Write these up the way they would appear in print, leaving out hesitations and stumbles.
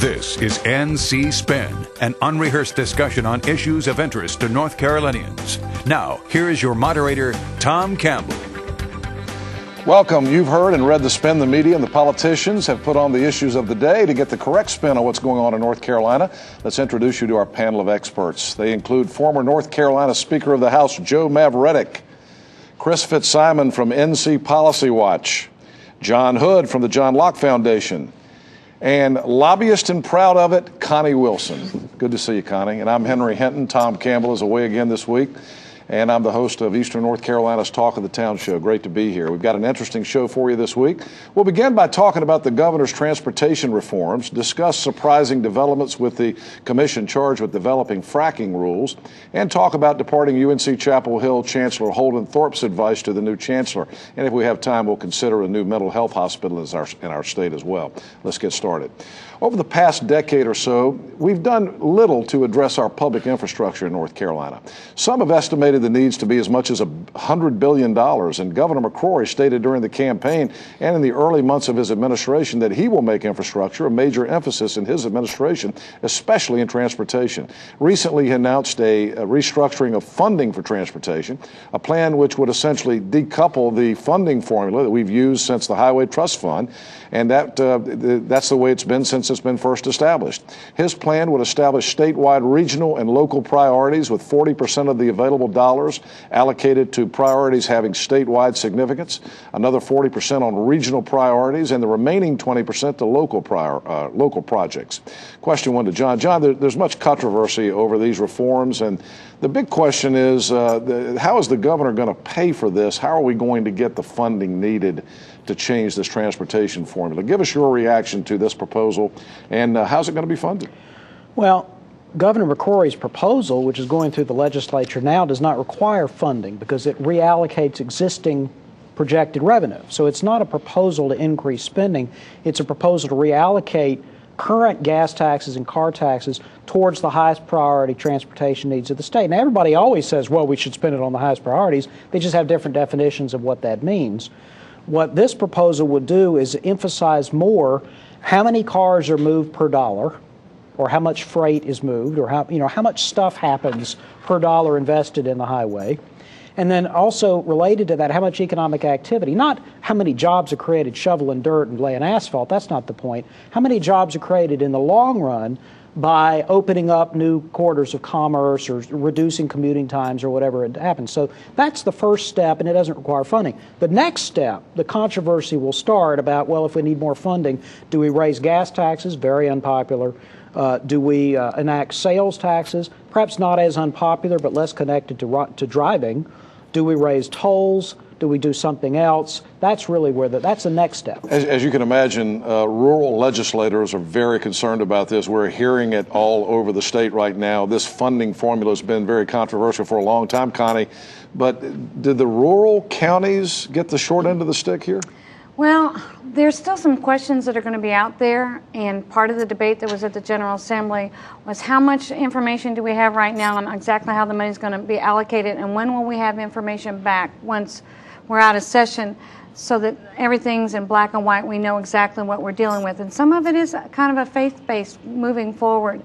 This is NC Spin, an unrehearsed discussion on issues of interest to North Carolinians. Now, here is your moderator, Tom Campbell. Welcome. You've heard and read the spin the media and the politicians have put on the issues of the day. To get the correct spin on what's going on in North Carolina, let's introduce you to our panel of experts. They include former North Carolina Speaker of the House, Joe Mavretic, Chris Fitzsimon from NC Policy Watch, John Hood from the John Locke Foundation, and lobbyist and proud of it, Connie Wilson. Good to see you, Connie. And I'm Henry Hinton. Tom Campbell is away again this week, and I'm the host of Eastern North Carolina's Talk of the Town show. Great to be here. We've got an interesting show for you this week. We'll begin by talking about the governor's transportation reforms, discuss surprising developments with the commission charged with developing fracking rules, and talk about departing UNC Chapel Hill Chancellor Holden Thorpe's advice to the new chancellor. And if we have time, we'll consider a new mental health hospital in our state as well. Let's get started. Over the past decade or so, we've done little to address our public infrastructure in North Carolina. Some have estimated the needs to be as much as $100 billion, and Governor McCrory stated during the campaign and in the early months of his administration that he will make infrastructure a major emphasis in his administration, especially in transportation. Recently, he announced a restructuring of funding for transportation, a plan which would essentially decouple the funding formula that we've used since the Highway Trust Fund, and that's the way it's been since it's been first established. His plan would establish statewide, regional, and local priorities with 40% of the available dollars allocated to priorities having statewide significance, another 40% on regional priorities, and the remaining 20% to local projects. Question one to John. John, there's much controversy over these reforms, and the big question is, how is the governor going to pay for this? How are we going to get the funding needed to change this transportation formula? Give us your reaction to this proposal, and how's it going to be funded? Well, Governor McCrory's proposal, which is going through the legislature now, does not require funding because it reallocates existing projected revenue. So it's not a proposal to increase spending. It's a proposal to reallocate current gas taxes and car taxes towards the highest priority transportation needs of the state. Now, everybody always says, well, we should spend it on the highest priorities. They just have different definitions of what that means. What this proposal would do is emphasize more how many cars are moved per dollar, or how much freight is moved, or how much stuff happens per dollar invested in the highway. And then also related to that, how much economic activity, not how many jobs are created shoveling dirt and laying asphalt, that's not the point. How many jobs are created in the long run by opening up new corridors of commerce or reducing commuting times or whatever it happens. So that's the first step, and it doesn't require funding. The next step, the controversy will start about, well, if we need more funding, do we raise gas taxes? Very unpopular. Do we enact sales taxes? Perhaps not as unpopular, but less connected to driving. Do we raise tolls? Do we do something else? That's really that's the next step. As you can imagine, rural legislators are very concerned about this. We're hearing it all over the state right now. This funding formula has been very controversial for a long time, Connie. But did the rural counties get the short end of the stick here? Well, there's still some questions that are going to be out there, and part of the debate that was at the General Assembly was how much information do we have right now on exactly how the money is going to be allocated, and when will we have information back once we're out of session so that everything's in black and white, we know exactly what we're dealing with. And some of it is kind of a faith-based moving forward.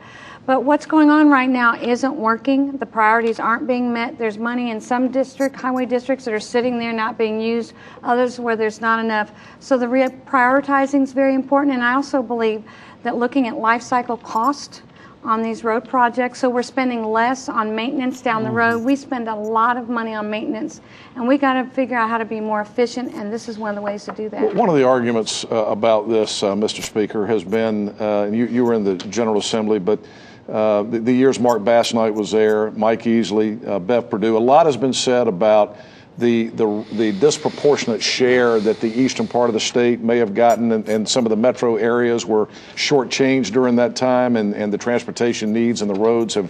But what's going on right now isn't working. The priorities aren't being met. There's money in some highway districts that are sitting there not being used, others where there's not enough. So the prioritizing is very important. And I also believe that looking at life cycle cost on these road projects, so we're spending less on maintenance down the road. We spend a lot of money on maintenance, and we got to figure out how to be more efficient, and this is one of the ways to do that. One of the arguments about this, Mr. Speaker, has been, you were in the General Assembly, but the years Mark Bassnight was there, Mike Easley, Bev Perdue, a lot has been said about the disproportionate share that the eastern part of the state may have gotten, and some of the metro areas were shortchanged during that time, and the transportation needs and the roads have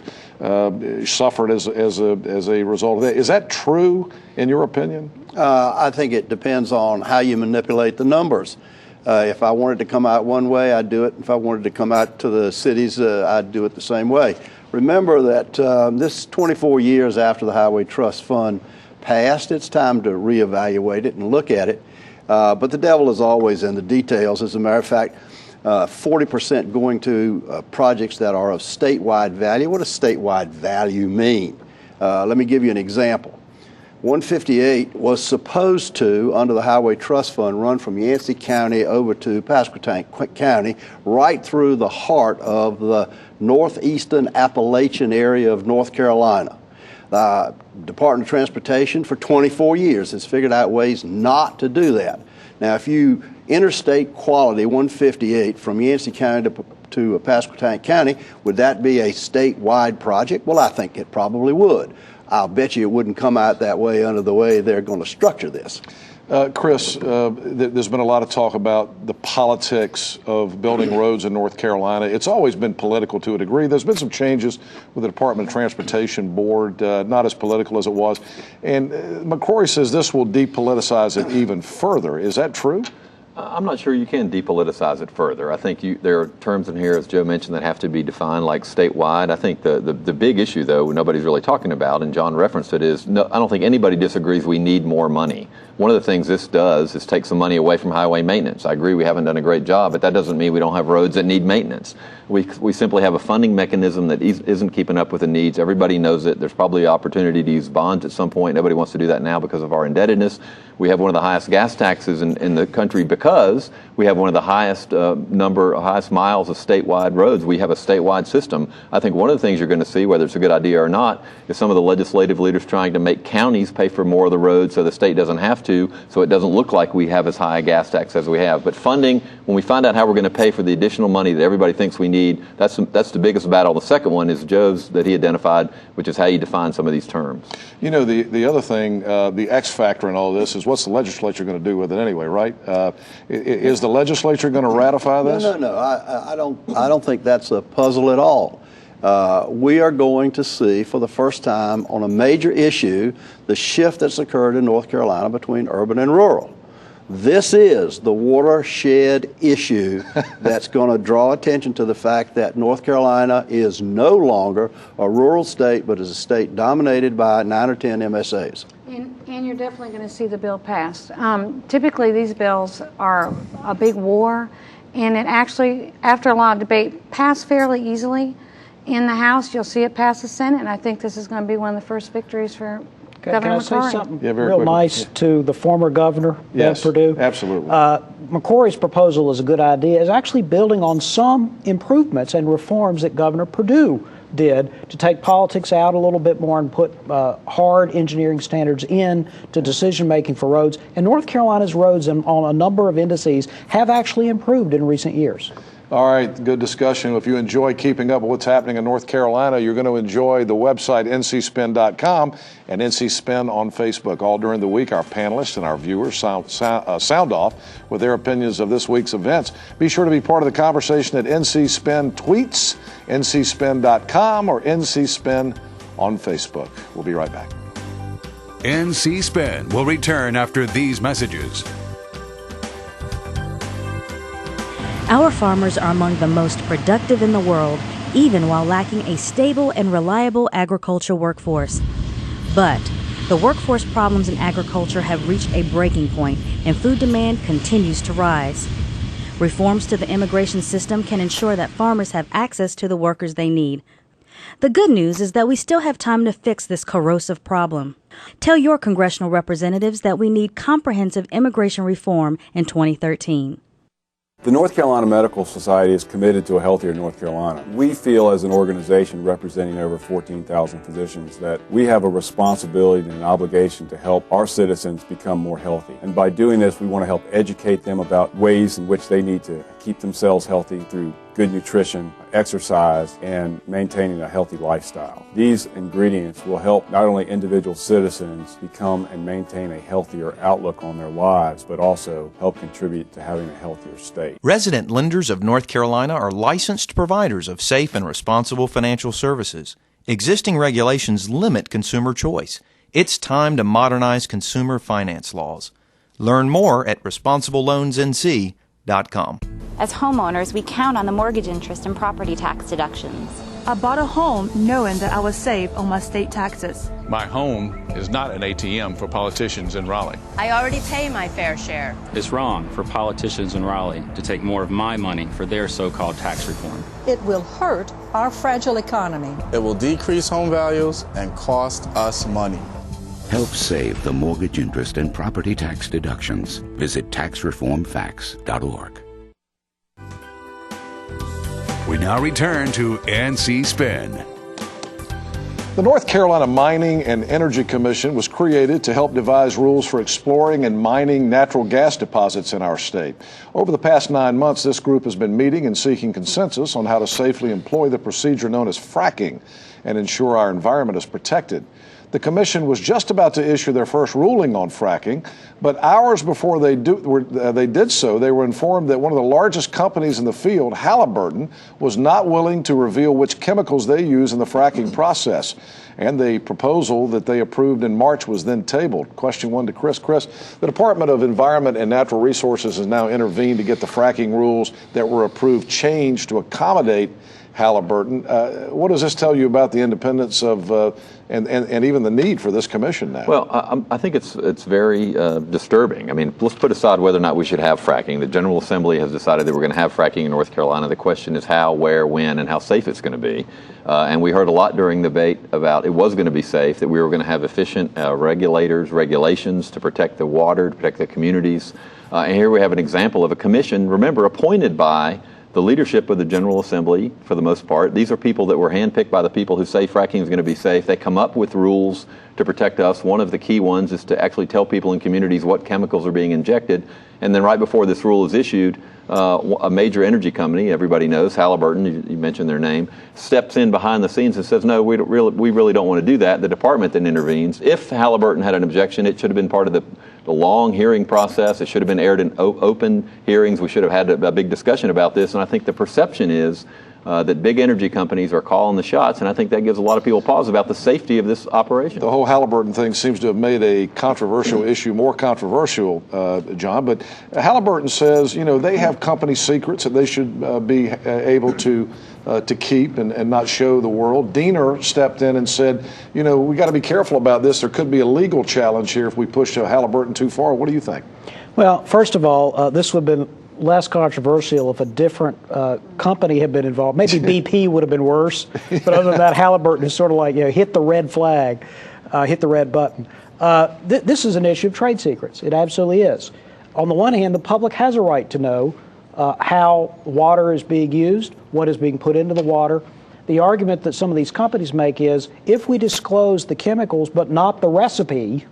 suffered as a result of that. Is that true, in your opinion? I think it depends on how you manipulate the numbers. If I wanted to come out one way, I'd do it. If I wanted to come out to the cities, I'd do it the same way. Remember that this is 24 years after the Highway Trust Fund passed. It's time to reevaluate it and look at it. But the devil is always in the details. As a matter of fact, 40% going to projects that are of statewide value. What does statewide value mean? Let me give you an example. 158 was supposed to, under the Highway Trust Fund, run from Yancey County over to Pasquotank County, right through the heart of the northeastern Appalachian area of North Carolina. The Department of Transportation for 24 years has figured out ways not to do that. Now, if you interstate quality 158 from Yancey County to Pasquotank County, would that be a statewide project? Well, I think it probably would. I'll bet you it wouldn't come out that way under the way they're going to structure this. Chris, there's been a lot of talk about the politics of building roads in North Carolina. It's always been political to a degree. There's been some changes with the Department of Transportation Board, not as political as it was. And McCrory says this will depoliticize it even further. Is that true? I'm not sure you can depoliticize it further. I think there are terms in here, as Joe mentioned, that have to be defined like statewide. I think the big issue, though, nobody's really talking about, and John referenced it, is no, I don't think anybody disagrees we need more money. One of the things this does is take some money away from highway maintenance. I agree we haven't done a great job, but that doesn't mean we don't have roads that need maintenance. We simply have a funding mechanism that isn't keeping up with the needs. Everybody knows it. There's probably an opportunity to use bonds at some point. Nobody wants to do that now because of our indebtedness. We have one of the highest gas taxes in the country because we have one of the highest highest miles of statewide roads. We have a statewide system. I think one of the things you're going to see, whether it's a good idea or not, is some of the legislative leaders trying to make counties pay for more of the roads so the state doesn't have to, so it doesn't look like we have as high a gas tax as we have. But funding, when we find out how we're going to pay for the additional money that everybody thinks we need, that's the biggest battle. The second one is Joe's that he identified, which is how you define some of these terms. You know, the other thing, the X factor in all this is what's the legislature going to do with it anyway, right? Is the legislature going to ratify this? No. I don't think that's a puzzle at all. We are going to see for the first time on a major issue the shift that's occurred in North Carolina between urban and rural. This is the watershed issue that's going to draw attention to the fact that North Carolina is no longer a rural state, but is a state dominated by 9 or 10 MSAs. And you're definitely going to see the bill passed. Typically, these bills are a big war, and it actually, after a lot of debate, passed fairly easily. In the House, you'll see it pass the Senate, and I think this is going to be one of the first victories for Governor McCrory. Can I say something real quickly. nice to the former governor, Yes, Perdue? absolutely. McCrory's proposal is a good idea. It's actually building on some improvements and reforms that Governor Perdue did to take politics out a little bit more and put hard engineering standards in to decision-making for roads. And North Carolina's roads on a number of indices have actually improved in recent years. All right, good discussion. If you enjoy keeping up with what's happening in North Carolina, you're going to enjoy the website ncspin.com and NCSpin on Facebook. All during the week, our panelists and our viewers sound off with their opinions of this week's events. Be sure to be part of the conversation at NCSpin Tweets, ncspin.com, or NCSpin on Facebook. We'll be right back. NC Spin will return after these messages. Our farmers are among the most productive in the world, even while lacking a stable and reliable agricultural workforce. But the workforce problems in agriculture have reached a breaking point, and food demand continues to rise. Reforms to the immigration system can ensure that farmers have access to the workers they need. The good news is that we still have time to fix this corrosive problem. Tell your congressional representatives that we need comprehensive immigration reform in 2013. The North Carolina Medical Society is committed to a healthier North Carolina. We feel as an organization representing over 14,000 physicians that we have a responsibility and an obligation to help our citizens become more healthy. And by doing this, we want to help educate them about ways in which they need to keep themselves healthy through good nutrition, exercise, and maintaining a healthy lifestyle. These ingredients will help not only individual citizens become and maintain a healthier outlook on their lives, but also help contribute to having a healthier state. Resident lenders of North Carolina are licensed providers of safe and responsible financial services. Existing regulations limit consumer choice. It's time to modernize consumer finance laws. Learn more at responsibleloansnc.com. As homeowners, we count on the mortgage interest and property tax deductions. I bought a home knowing that I was safe on my state taxes. My home is not an ATM for politicians in Raleigh. I already pay my fair share. It's wrong for politicians in Raleigh to take more of my money for their so-called tax reform. It will hurt our fragile economy. It will decrease home values and cost us money. Help save the mortgage interest and property tax deductions. Visit taxreformfacts.org. We now return to NC Spin. The North Carolina Mining and Energy Commission was created to help devise rules for exploring and mining natural gas deposits in our state. Over the past 9 months, this group has been meeting and seeking consensus on how to safely employ the procedure known as fracking and ensure our environment is protected. The commission was just about to issue their first ruling on fracking, but hours before they did so, they were informed that one of the largest companies in the field, Halliburton, was not willing to reveal which chemicals they use in the fracking process. And the proposal that they approved in March was then tabled. Question one to Chris. Chris, the Department of Environment and Natural Resources has now intervened to get the fracking rules that were approved changed to accommodate Halliburton. What does this tell you about the independence of and even the need for this commission now? Well, I think it's very disturbing. I mean, let's put aside whether or not we should have fracking. The General Assembly has decided that we're going to have fracking in North Carolina. The question is how, where, when, and how safe it's going to be. And we heard a lot during the debate about it was going to be safe, that we were going to have efficient regulations to protect the water, to protect the communities. And here we have an example of a commission, remember, appointed by the leadership of the General Assembly, for the most part. These are people that were handpicked by the people who say fracking is going to be safe. They come up with rules to protect us. One of the key ones is to actually tell people in communities what chemicals are being injected. And then right before this rule is issued, a major energy company, everybody knows, Halliburton, you mentioned their name, steps in behind the scenes and says, no, we really don't want to do that. The department then intervenes. If Halliburton had an objection, it should have been part of the long hearing process. It should have been aired in open hearings. We should have had a big discussion about this. And I think the perception is that big energy companies are calling the shots, and I think that gives a lot of people pause about the safety of this operation. The whole Halliburton thing seems to have made a controversial issue more controversial, John, but Halliburton says, they have company secrets that they should be able to keep and not show the world. Diener stepped in and said, we got to be careful about this. There could be a legal challenge here if we push Halliburton too far. What do you think? Well, first of all, this would have been less controversial if a different company had been involved. Maybe BP would have been worse, but other than that, Halliburton is sort of like, hit the red flag, hit the red button. This is an issue of trade secrets. It absolutely is. On the one hand, the public has a right to know how water is being used, what is being put into the water. The argument that some of these companies make is, if we disclose the chemicals but not the recipe,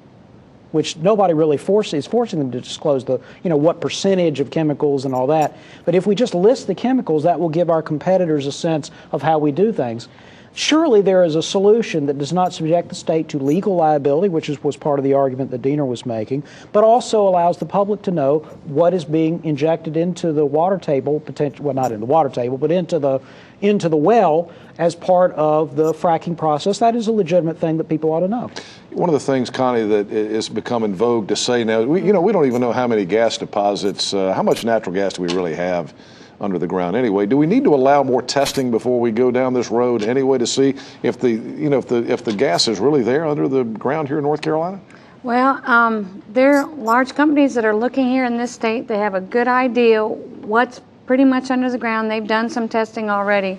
which nobody really is forcing them to disclose the, what percentage of chemicals and all that. But if we just list the chemicals, that will give our competitors a sense of how we do things. Surely there is a solution that does not subject the state to legal liability, which was part of the argument that Diener was making, but also allows the public to know what is being injected into the water table, well, not in the water table, but into the well as part of the fracking process. That is a legitimate thing that people ought to know. One of the things, Connie, that is become in vogue to say now, we don't even know how many gas deposits, how much natural gas do we really have under the ground anyway. Do we need to allow more testing before we go down this road anyway to see if the gas is really there under the ground here in North Carolina? Well, there are large companies that are looking here in this state. They have a good idea what's pretty much under the ground. They've done some testing already.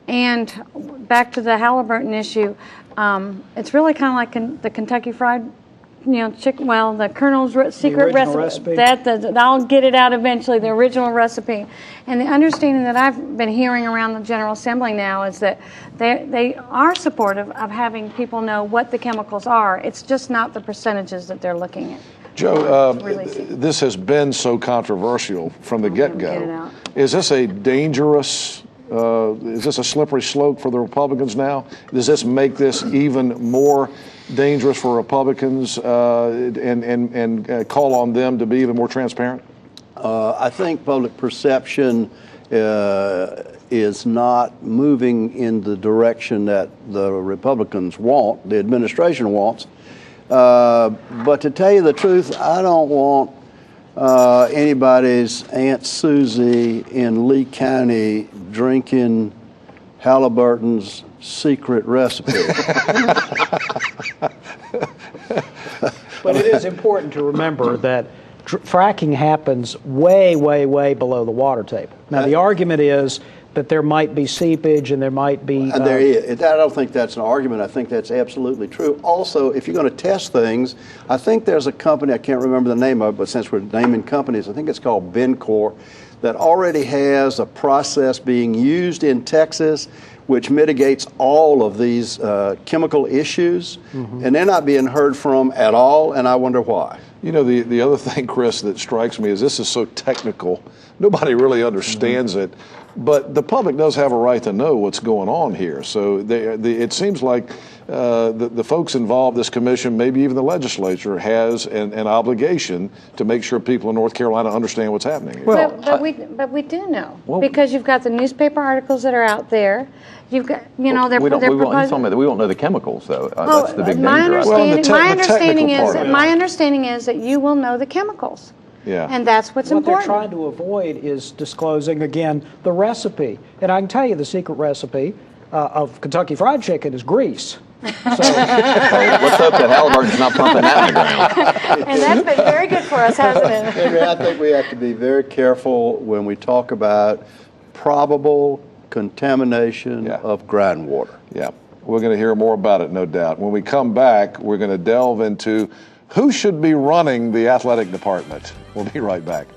And back to the Halliburton issue, it's really kind of like the Kentucky Fried chicken, the Colonel's secret recipe. I'll get it out eventually, the original recipe. And the understanding that I've been hearing around the General Assembly now is that they are supportive of having people know what the chemicals are. It's just not the percentages that they're looking at. Joe, this has been so controversial from the get-go. Is this a dangerous, is this a slippery slope for the Republicans now? Does this make this even more dangerous for Republicans and call on them to be even more transparent? I think public perception is not moving in the direction that the Republicans want, the administration wants. But to tell you the truth, I don't want anybody's Aunt Susie in Lee County drinking Halliburton's secret recipe. But it is important to remember that fracking happens way, way, way below the water table. Now, the argument is that there might be seepage and there might be... I don't think that's an argument. I think that's absolutely true. Also, if you're going to test things, I think there's a company, I can't remember the name of it, but since we're naming companies, I think it's called Bencor, that already has a process being used in Texas which mitigates all of these chemical issues, and they're not being heard from at all, and I wonder why. You know, the other thing, Chris, that strikes me is this is so technical. Nobody really understands it, but the public does have a right to know what's going on here. So it seems like the folks involved, this commission, maybe even the legislature, has an obligation to make sure people in North Carolina understand what's happening here. But we do know, because you've got the newspaper articles that are out there. You've got, you know, they're proposing. We won't know the chemicals, though. That's the big my danger. My understanding is that you will know the chemicals. Yeah. And that's what's important. What they're trying to avoid is disclosing, again, the recipe. And I can tell you the secret recipe of Kentucky Fried Chicken is grease. So, let's hope that Halliburton's not pumping that in the ground. And that's been very good for us, hasn't it? Henry, I think we have to be very careful when we talk about probable contamination of groundwater. Yeah, we're going to hear more about it, no doubt. When we come back, we're going to delve into who should be running the athletic department. We'll be right back.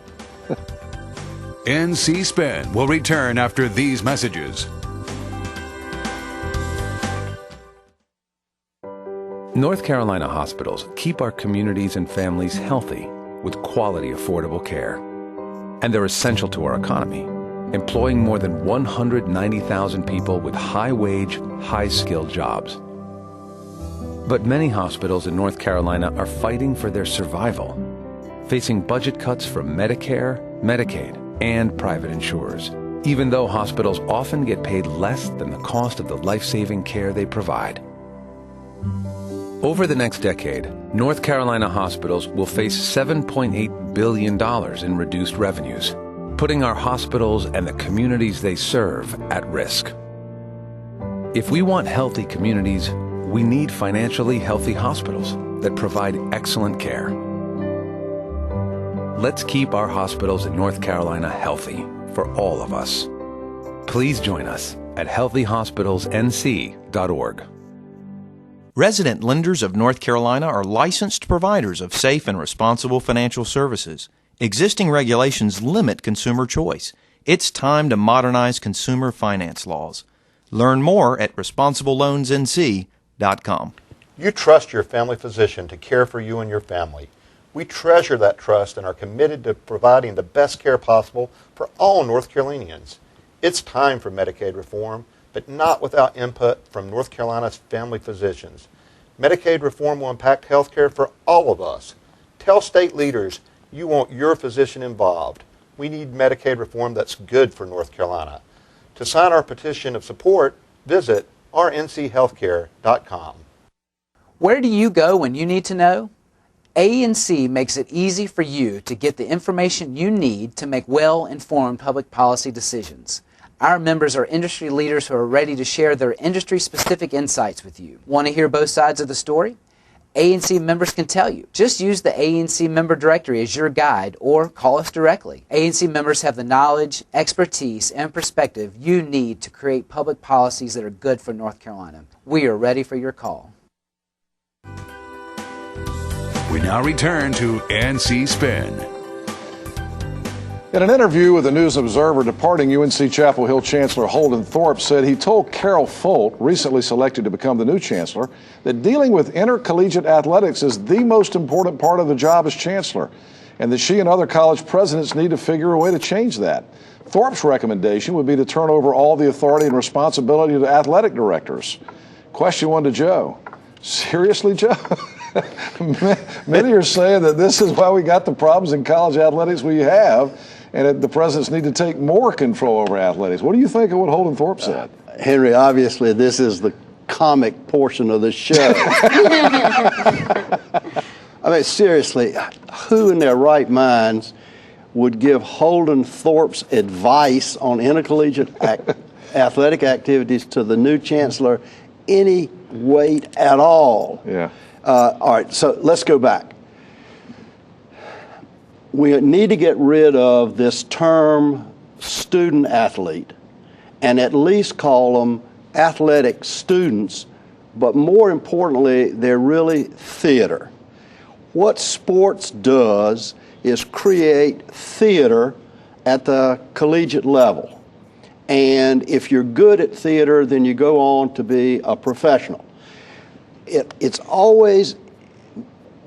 NC Spin will return after these messages. North Carolina hospitals keep our communities and families healthy with quality, affordable care. And they're essential to our economy, employing more than 190,000 people with high-wage, high-skilled jobs. But many hospitals in North Carolina are fighting for their survival, facing budget cuts from Medicare, Medicaid, and private insurers, even though hospitals often get paid less than the cost of the life-saving care they provide. Over the next decade, North Carolina hospitals will face $7.8 billion in reduced revenues, putting our hospitals and the communities they serve at risk. If we want healthy communities, we need financially healthy hospitals that provide excellent care. Let's keep our hospitals in North Carolina healthy for all of us. Please join us at healthyhospitalsnc.org. Resident lenders of North Carolina are licensed providers of safe and responsible financial services. Existing regulations limit consumer choice. It's time to modernize consumer finance laws. Learn more at responsibleloansnc.com. You trust your family physician to care for you and your family. We treasure that trust and are committed to providing the best care possible for all North Carolinians. It's time for Medicaid reform, but not without input from North Carolina's family physicians. Medicaid reform will impact health care for all of us. Tell state leaders you want your physician involved. We need Medicaid reform that's good for North Carolina. To sign our petition of support, visit rnchealthcare.com. Where do you go when you need to know? ANC makes it easy for you to get the information you need to make well-informed public policy decisions. Our members are industry leaders who are ready to share their industry-specific insights with you. Want to hear both sides of the story? ANC members can tell you. Just use the ANC member directory as your guide or call us directly. ANC members have the knowledge, expertise, and perspective you need to create public policies that are good for North Carolina. We are ready for your call. We now return to NC Spin. In an interview with the News Observer, departing UNC Chapel Hill Chancellor Holden Thorpe said he told Carol Folt, recently selected to become the new chancellor, that dealing with intercollegiate athletics is the most important part of the job as chancellor, and that she and other college presidents need to figure a way to change that. Thorpe's recommendation would be to turn over all the authority and responsibility to athletic directors. Question one to Joe. Seriously, Joe? Many are saying that this is why we got the problems in college athletics we have, and that the presidents need to take more control over athletics. What do you think of what Holden Thorpe said? Henry, obviously this is the comic portion of the show. I mean, seriously, who in their right minds would give Holden Thorpe's advice on intercollegiate athletic activities to the new chancellor any weight at all. Yeah. All right, so let's go back. We need to get rid of this term student athlete and at least call them athletic students, but more importantly, they're really theater. What sports does is create theater at the collegiate level. And if you're good at theater, then you go on to be a professional. It's always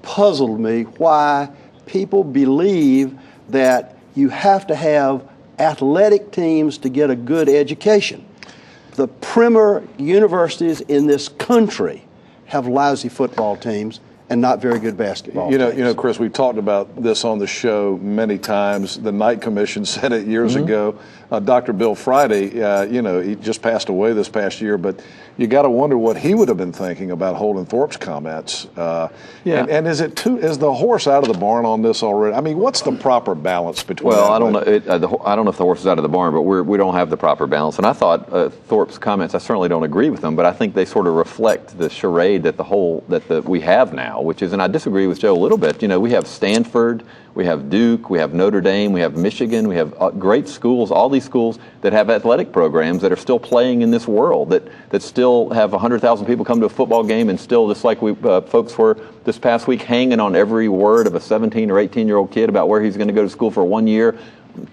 puzzled me why people believe that you have to have athletic teams to get a good education. The premier universities in this country have lousy football teams and not very good basketball teams. You know, Chris, we've talked about this on the show many times. The Knight Commission said it years ago. Dr. Bill Friday, he just passed away this past year, but you got to wonder what he would have been thinking about Holden Thorpe's comments. And is the horse out of the barn on this already? I mean, what's the proper balance between? Well, I don't know. I don't know if the horse is out of the barn, but we don't have the proper balance. And I thought Thorpe's comments, I certainly don't agree with them, but I think they sort of reflect the charade that we have now, which is, and I disagree with Joe a little bit. You know, we have Stanford, we have Duke, we have Notre Dame, we have Michigan, we have great schools, all these schools that have athletic programs that are still playing in this world, that still have 100,000 people come to a football game and still, just like folks were this past week, hanging on every word of a 17 or 18-year-old kid about where he's going to go to school for 1 year,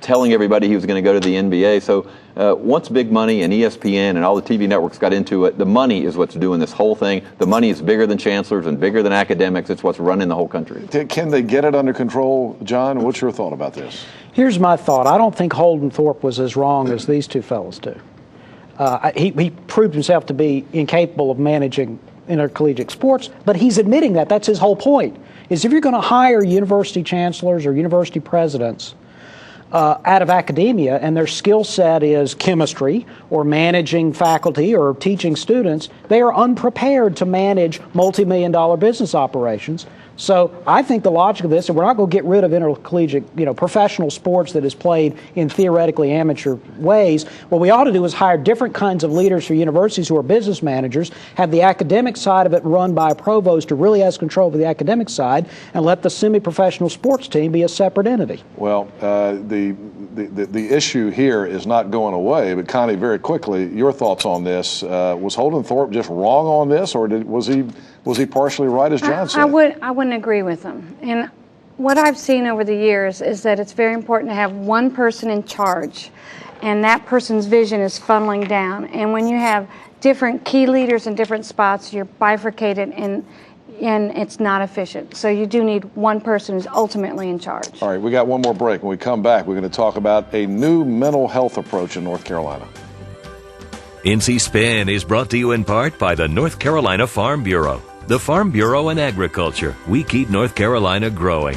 telling everybody he was going to go to the NBA. So once big money and ESPN and all the TV networks got into it, the money is what's doing this whole thing. The money is bigger than chancellors and bigger than academics. It's what's running the whole country. Can they get it under control? John, what's your thought about this? Here's my thought. I don't think Holden Thorpe was as wrong as these two fellows do. He proved himself to be incapable of managing intercollegiate sports, but he's admitting that. That's his whole point, is if you're going to hire university chancellors or university presidents out of academia and their skill set is chemistry or managing faculty or teaching students, they are unprepared to manage multi-million-dollar business operations. So I think the logic of this, and we're not going to get rid of intercollegiate, professional sports that is played in theoretically amateur ways. What we ought to do is hire different kinds of leaders for universities who are business managers, have the academic side of it run by a provost who really has control over the academic side, and let the semi-professional sports team be a separate entity. Well, the issue here is not going away, but Connie, very quickly, your thoughts on this. Was Holden Thorpe just wrong on this, or was he partially right, as John said? I wouldn't agree with him. And what I've seen over the years is that it's very important to have one person in charge, and that person's vision is funneling down. And when you have different key leaders in different spots, you're bifurcated and it's not efficient. So you do need one person who's ultimately in charge. All right, we got one more break. When we come back, we're going to talk about a new mental health approach in North Carolina. NC Spin is brought to you in part by the North Carolina Farm Bureau. The Farm Bureau and Agriculture. We keep North Carolina growing.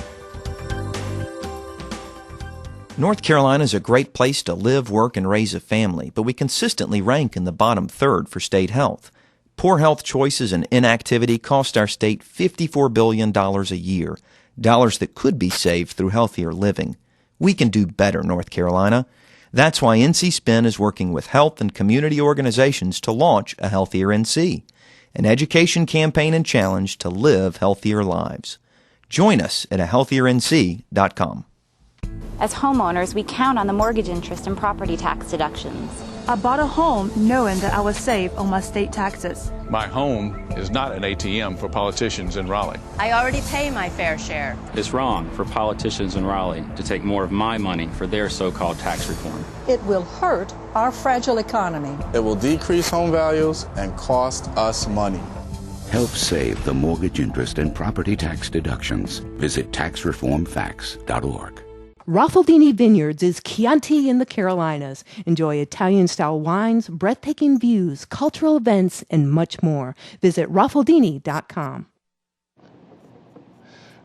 North Carolina is a great place to live, work, and raise a family, but we consistently rank in the bottom third for state health. Poor health choices and inactivity cost our state $54 billion a year, dollars that could be saved through healthier living. We can do better, North Carolina. That's why NC Spin is working with health and community organizations to launch a Healthier NC, an education campaign and challenge to live healthier lives. Join us at ahealthiernc.com. As homeowners, we count on the mortgage interest and property tax deductions. I bought a home knowing that I would save on my state taxes. My home is not an ATM for politicians in Raleigh. I already pay my fair share. It's wrong for politicians in Raleigh to take more of my money for their so-called tax reform. It will hurt our fragile economy. It will decrease home values and cost us money. Help save the mortgage interest and property tax deductions. Visit taxreformfacts.org. Raffaldini Vineyards is Chianti in the Carolinas. Enjoy Italian-style wines, breathtaking views, cultural events, and much more. Visit raffaldini.com.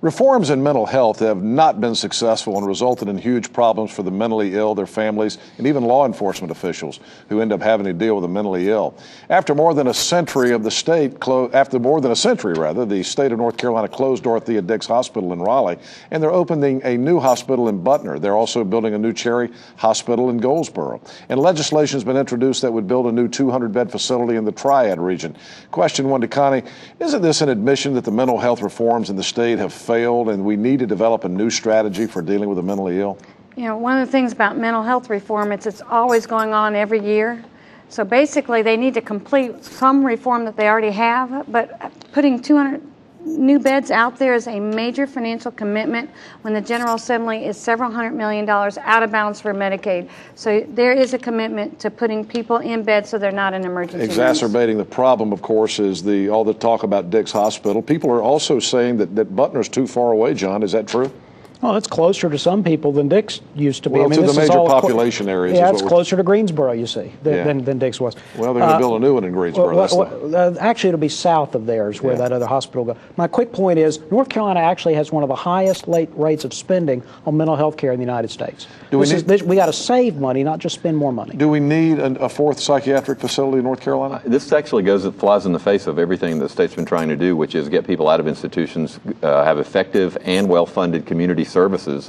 Reforms in mental health have not been successful and resulted in huge problems for the mentally ill, their families, and even law enforcement officials who end up having to deal with the mentally ill. After more than a century, the state of North Carolina closed Dorothea Dix Hospital in Raleigh, and they're opening a new hospital in Butner. They're also building a new Cherry Hospital in Goldsboro. And legislation has been introduced that would build a new 200-bed facility in the Triad region. Question one to Connie, isn't this an admission that the mental health reforms in the state have failed and we need to develop a new strategy for dealing with the mentally ill? You know, one of the things about mental health reform, it's always going on every year. So basically they need to complete some reform that they already have, but putting 200 new beds out there is a major financial commitment when the General Assembly is several $100 million out of bounds for Medicaid. So there is a commitment to putting people in bed so they're not in emergency Exacerbating rooms. the problem, of course, is all the talk about Dix Hospital. People are also saying that Butner's too far away, John. Is that true? Well, it's closer to some people than Dix used to be. Well, I mean, to this the is major all population areas. Yeah, it's closer to Greensboro, you see, than Dix was. Well, they're going to build a new one in Greensboro. Actually, it'll be south of theirs where that other hospital goes. My quick point is North Carolina actually has one of the highest rates of spending on mental health care in the United States. We got to save money, not just spend more money. Do we need a fourth psychiatric facility in North Carolina? This actually flies in the face of everything the state's been trying to do, which is get people out of institutions, have effective and well-funded community services.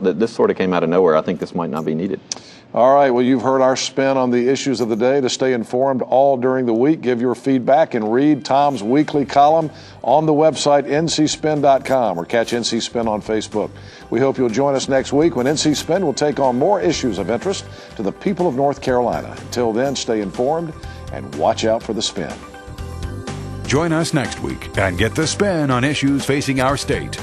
This sort of came out of nowhere. I think this might not be needed. All right. Well, you've heard our spin on the issues of the day. To stay informed all during the week, give your feedback and read Tom's weekly column on the website ncspin.com or catch NC Spin on Facebook. We hope you'll join us next week when NC Spin will take on more issues of interest to the people of North Carolina. Until then, stay informed and watch out for the spin. Join us next week and get the spin on issues facing our state.